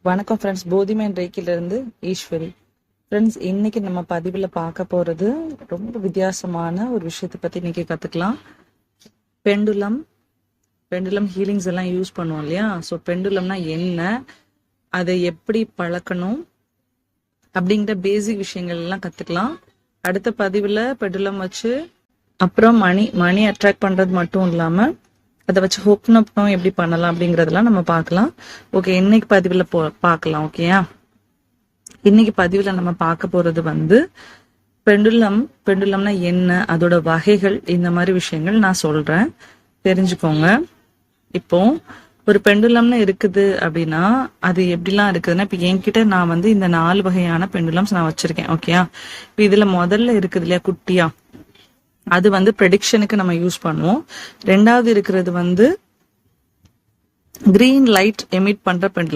வணக்கம் friends, போதிமேன் ரேக்கிலிருந்து Eswari. Friends, இன்னைக்கு நம்ம பதிவில் பார்க்க போகிறது ரொம்ப வித்தியாசமான ஒரு விஷயத்தை பற்றி இன்னைக்கு கற்றுக்கலாம். பெண்டுலம் ஹீலிங்ஸ் எல்லாம் யூஸ் பண்ணுவோம் இல்லையா? ஸோ பெண்டுலம்னா என்ன, அதை எப்படி பழக்கணும் அப்படிங்கிற பேசிக் விஷயங்கள் எல்லாம் கற்றுக்கலாம். அடுத்த பதிவில் பெண்டுலம் வச்சு அப்புறம் மணி அட்ராக்ட் பண்ணுறது மட்டும் இல்லாமல் அதை வச்சு ஹோப்னப்னும் எப்படி பண்ணலாம் அப்படிங்கறதெல்லாம் நம்ம பார்க்கலாம். ஓகே, இன்னைக்கு பதிவில் பார்க்கலாம். ஓகேயா? இன்னைக்கு பதிவில் நம்ம பார்க்க போறது பெண்டுலம்னா என்ன, அதோட வகைகள், இந்த மாதிரி விஷயங்கள் நான் சொல்றேன், தெரிஞ்சுக்கோங்க. இப்போ ஒரு பெண்டுலம்னு இருக்குது அப்படின்னா அது எப்படிலாம் இருக்குதுன்னா, இப்போ என்கிட்ட நான் இந்த 4 வகையான பெண்டுலம்ஸ் நான் வச்சிருக்கேன். ஓகேயா? இப்போ இதுல முதல்ல இருக்குது இல்லையா குட்டியா, அது ப்ரெடிக்ஷனுக்கு நம்ம யூஸ் பண்ணுவோம். ரெண்டாவது இருக்கிறது கிரீன் லைட் எமிட் பண்ற பெண்டுலம்.